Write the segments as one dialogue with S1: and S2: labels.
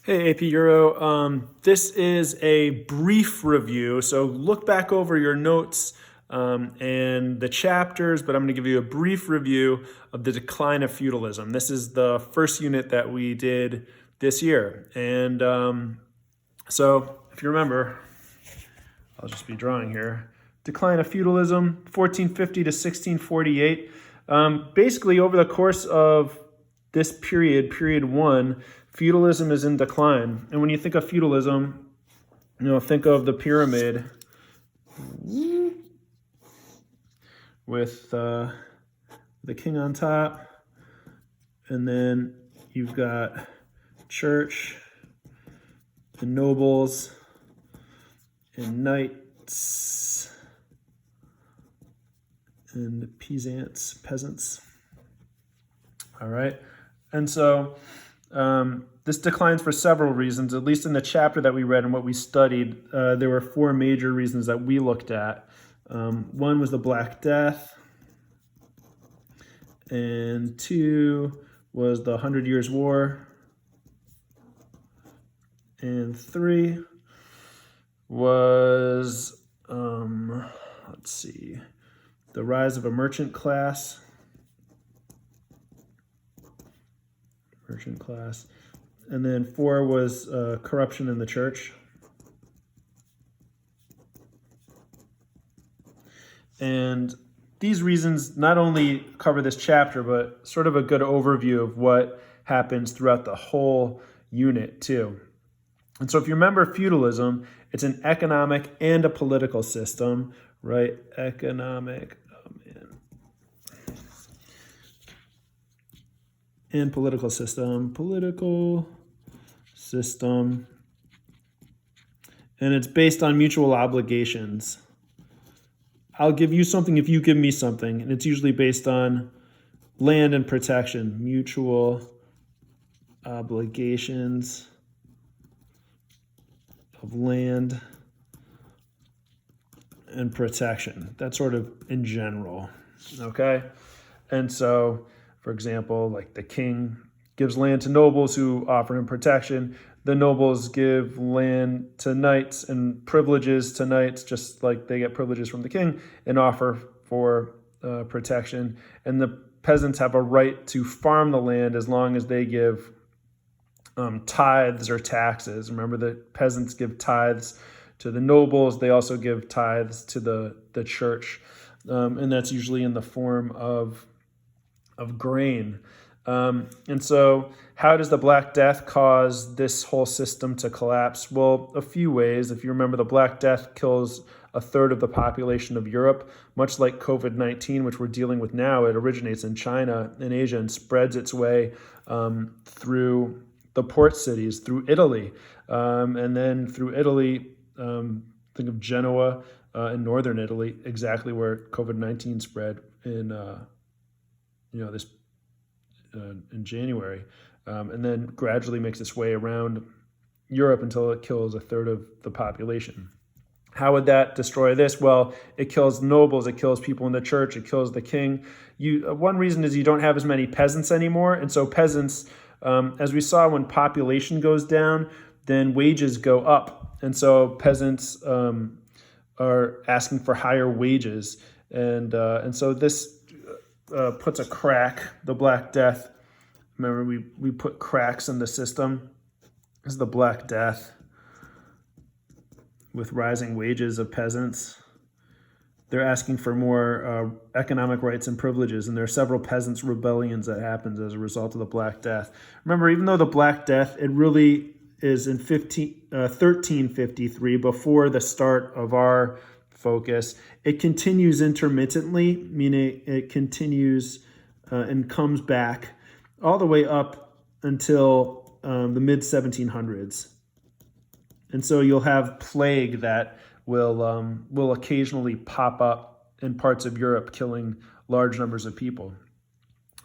S1: Hey, AP Euro. This is a brief review, so look back over your notes and the chapters, but I'm going to give you a brief review of the Decline of Feudalism. This is the first unit that we did this year. And so, if you remember, I'll just be drawing here. Decline of Feudalism, 1450 to 1648. Basically, over the course of this period one, feudalism is in decline. And when you think of feudalism, think of the pyramid with the king on top, and then you've got church, the nobles, and knights, and peasants. All right. And so this declines for several reasons, at least in the chapter that we read and what we studied. There were four major reasons that we looked at. One was the Black Death, and two was the 100 Years' War, and three was, the rise of a merchant class. And then four was corruption in the church. And these reasons not only cover this chapter, but sort of a good overview of what happens throughout the whole unit too. And so if you remember feudalism, it's an economic and a political system, right? And political system, and it's based on mutual obligations. I'll give you something if you give me something, and it's usually based on land and protection, mutual obligations of land and protection. That's sort of in general, okay? And so, for example, like the king gives land to nobles who offer him protection. The nobles give land to knights and privileges to knights, just like they get privileges from the king and offer for protection. And the peasants have a right to farm the land as long as they give tithes or taxes. Remember, the peasants give tithes to the nobles. They also give tithes to the church. And that's usually in the form of grain. And so how does the Black Death cause this whole system to collapse? Well, a few ways. If you remember, the Black Death kills a third of the population of Europe, much like COVID-19, which we're dealing with now. It originates in China and Asia and spreads its way through the port cities, through Italy. And then through Italy, think of Genoa in northern Italy, exactly where COVID-19 spread in in January, and then gradually makes its way around Europe until it kills a third of the population. How would that destroy this? Well, it kills nobles, it kills people in the church, it kills the king. One reason is you don't have as many peasants anymore, and so peasants, as we saw, when population goes down, then wages go up, and so peasants are asking for higher wages, and so this puts a crack, the Black Death. Remember, we put cracks in the system. This is the Black Death with rising wages of peasants. They're asking for more economic rights and privileges, and there are several Peasants Rebellions that happens as a result of the Black Death. Remember, even though the Black Death, it really is in 1353, before the start of our focus, it continues intermittently, meaning it continues and comes back all the way up until the mid-1700s. And so you'll have plague that will occasionally pop up in parts of Europe, killing large numbers of people.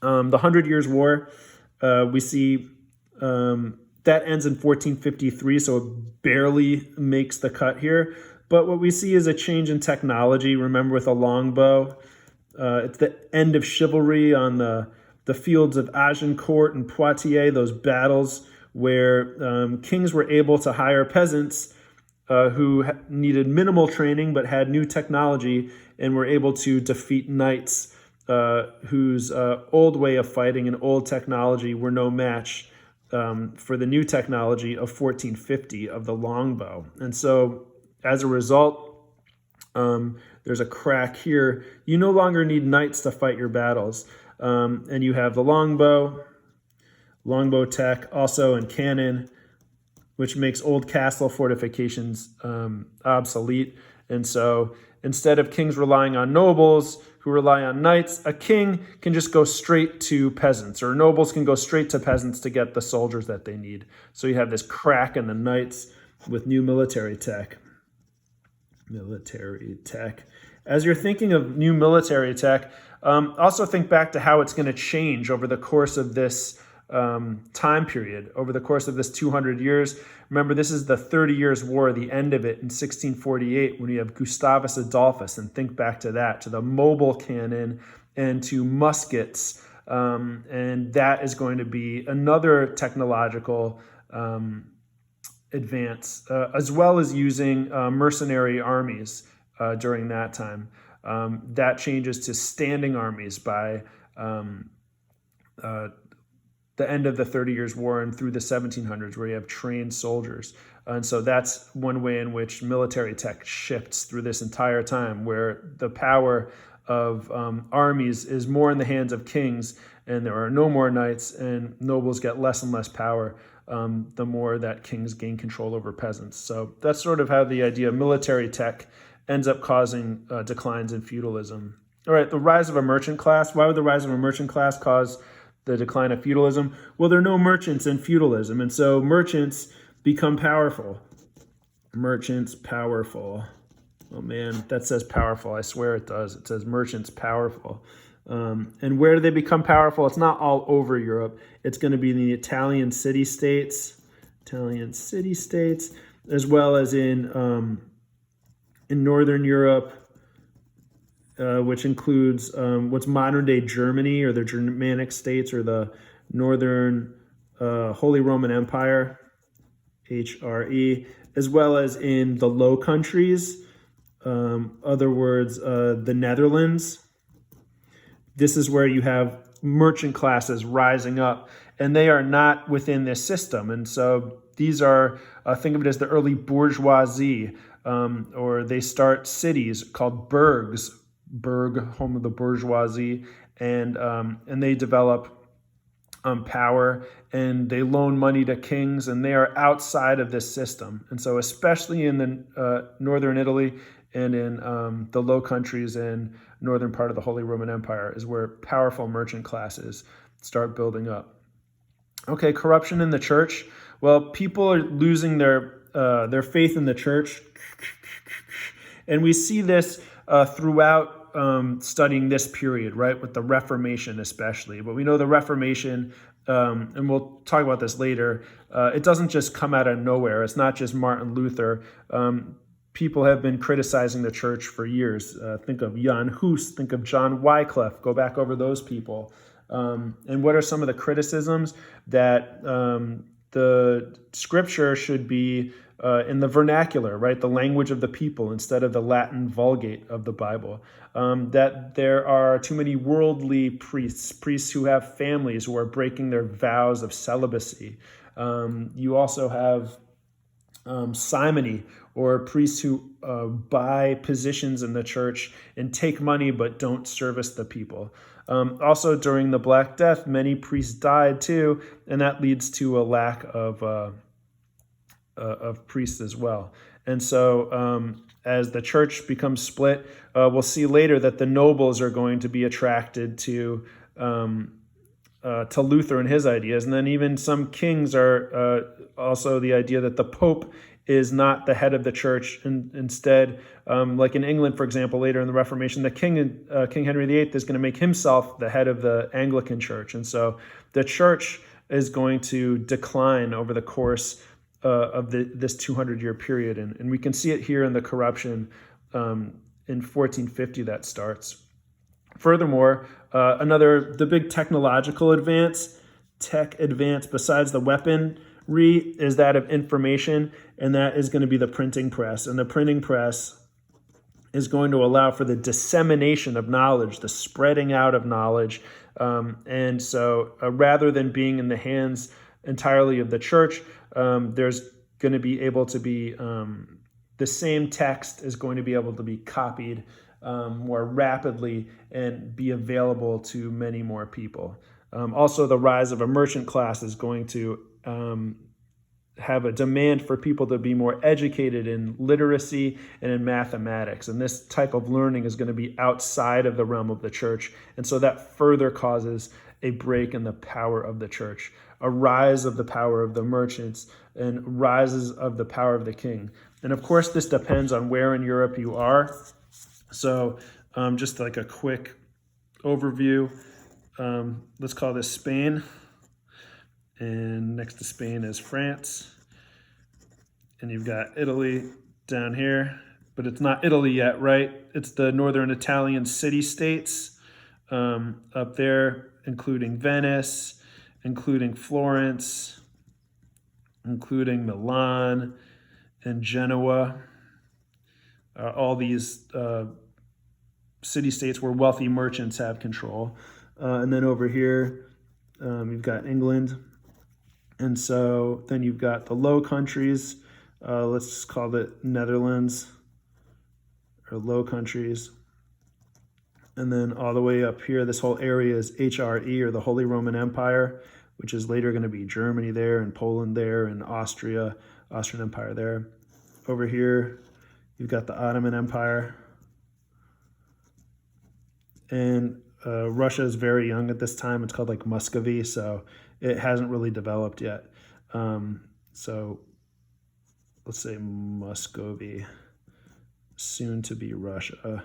S1: The 100 Years' War, we see that ends in 1453, so it barely makes the cut here. But what we see is a change in technology. Remember, with a longbow, it's the end of chivalry on the fields of Agincourt and Poitiers, those battles where kings were able to hire peasants who needed minimal training but had new technology and were able to defeat knights whose old way of fighting and old technology were no match for the new technology of 1450 of the longbow. And so as a result, there's a crack here. You no longer need knights to fight your battles. And you have the longbow tech, also in cannon, which makes old castle fortifications obsolete. And so instead of kings relying on nobles who rely on knights, a king can just go straight to peasants, or nobles can go straight to peasants to get the soldiers that they need. So you have this crack in the knights with new military tech. As you're thinking of new military tech, also think back to how it's going to change over the course of this time period, over the course of this 200 years. Remember, this is the 30 Years' War, the end of it in 1648, when you have Gustavus Adolphus, and think back to that, to the mobile cannon and to muskets. And that is going to be another technological advance, as well as using mercenary armies during that time. That changes to standing armies by the end of the 30 Years' War and through the 1700s, where you have trained soldiers. And so that's one way in which military tech shifts through this entire time, where the power of armies is more in the hands of kings, and there are no more knights, and nobles get less and less power the more that kings gain control over peasants. So that's sort of how the idea of military tech ends up causing declines in feudalism. All right, the rise of a merchant class. Why would the rise of a merchant class cause the decline of feudalism? Well, there are no merchants in feudalism, and so merchants become powerful. Merchants powerful. Oh man, that says powerful. I swear it does. It says merchants powerful. And where do they become powerful? It's not all over Europe. It's going to be in the Italian city-states, as well as in Northern Europe, which includes what's modern-day Germany, or the Germanic states, or the Northern Holy Roman Empire, HRE, as well as in the Low Countries, other words, the Netherlands. This is where you have merchant classes rising up, and they are not within this system. And so these are, think of it as the early bourgeoisie, or they start cities called burgs, home of the bourgeoisie, and they develop power, and they loan money to kings, and they are outside of this system. And so especially in the northern Italy and in the Low Countries and northern part of the Holy Roman Empire is where powerful merchant classes start building up. Okay, corruption in the church. Well, people are losing their faith in the church, and we see this throughout studying this period, right, with the Reformation especially. But we know the Reformation, and we'll talk about this later, it doesn't just come out of nowhere. It's not just Martin Luther. People have been criticizing the church for years. Think of Jan Hus, think of John Wycliffe, go back over those people. And what are some of the criticisms? That the scripture should be in the vernacular, right? The language of the people instead of the Latin Vulgate of the Bible. That there are too many worldly priests who have families who are breaking their vows of celibacy. You also have simony, or priests who buy positions in the church and take money but don't service the people. Also, during the Black Death, many priests died too, and that leads to a lack of priests as well. And so as the church becomes split, we'll see later that the nobles are going to be attracted to Luther and his ideas. And then even some kings are also the idea that the Pope is not the head of the church. And instead, like in England, for example, later in the Reformation, the King Henry VIII is going to make himself the head of the Anglican Church. And so the church is going to decline over the course of this 200-year period. And we can see it here in the corruption in 1450 that starts. Furthermore, the big technological advance besides the weapon Re is that of information, and that is going to be the printing press. And the printing press is going to allow for the dissemination of knowledge, the spreading out of knowledge. And so rather than being in the hands entirely of the church, there's going to be able to be, the same text is going to be able to be copied more rapidly and be available to many more people. Also, the rise of a merchant class is going to have a demand for people to be more educated in literacy and in mathematics. And this type of learning is going to be outside of the realm of the church. And so that further causes a break in the power of the church, a rise of the power of the merchants, and rises of the power of the king. And of course, this depends on where in Europe you are. So just like a quick overview, let's call this Spain. And next to Spain is France. And you've got Italy down here, but it's not Italy yet, right? It's the northern Italian city-states up there, including Venice, including Florence, including Milan and Genoa. All these city-states where wealthy merchants have control. And then over here, you've got England. And so then you've got the Low Countries. Let's call it Netherlands or Low Countries. And then all the way up here, this whole area is HRE, or the Holy Roman Empire, which is later going to be Germany there and Poland there and Austrian Empire there. Over here, you've got the Ottoman Empire. And Russia is very young at this time. It's called like Muscovy, so it hasn't really developed yet. So let's say Muscovy, soon to be Russia.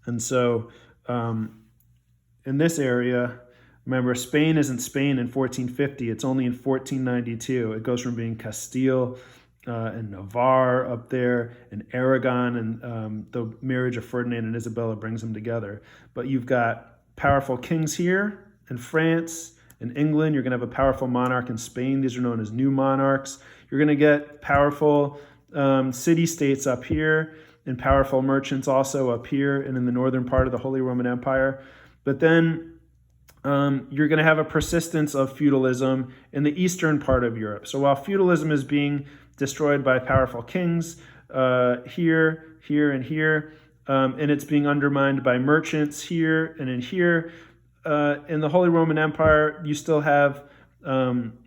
S1: And so in this area, remember, Spain isn't Spain in 1450. It's only in 1492. It goes from being Castile and Navarre up there, and Aragon, and the marriage of Ferdinand and Isabella brings them together. But you've got powerful kings here in France and England. You're going to have a powerful monarch in Spain. These are known as new monarchs. You're going to get powerful city-states up here and powerful merchants also up here and in the northern part of the Holy Roman Empire. But then you're going to have a persistence of feudalism in the eastern part of Europe. So while feudalism is being destroyed by powerful kings here, and here, and it's being undermined by merchants here and in here, in the Holy Roman Empire, you still have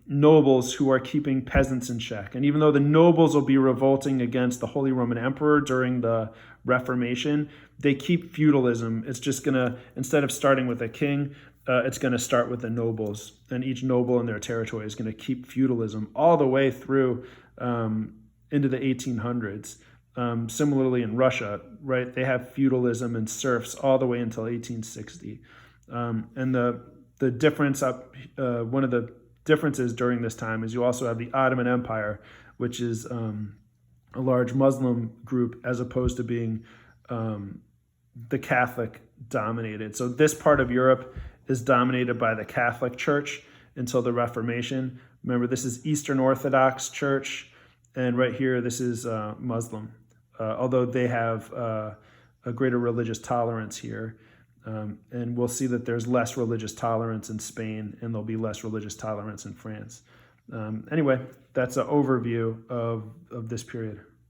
S1: nobles who are keeping peasants in check. And even though the nobles will be revolting against the Holy Roman Emperor during the Reformation, they keep feudalism. It's just going to, instead of starting with a king, it's going to start with the nobles. And each noble in their territory is going to keep feudalism all the way through into the 1800s. Similarly in Russia, right, they have feudalism and serfs all the way until 1860. And the difference one of the differences during this time is you also have the Ottoman Empire, which is a large Muslim group as opposed to being the Catholic dominated. So this part of Europe is dominated by the Catholic Church until the Reformation. Remember, this is Eastern Orthodox Church, and right here, this is Muslim, although they have a greater religious tolerance here. And we'll see that there's less religious tolerance in Spain, and there'll be less religious tolerance in France. Anyway, that's an overview of this period.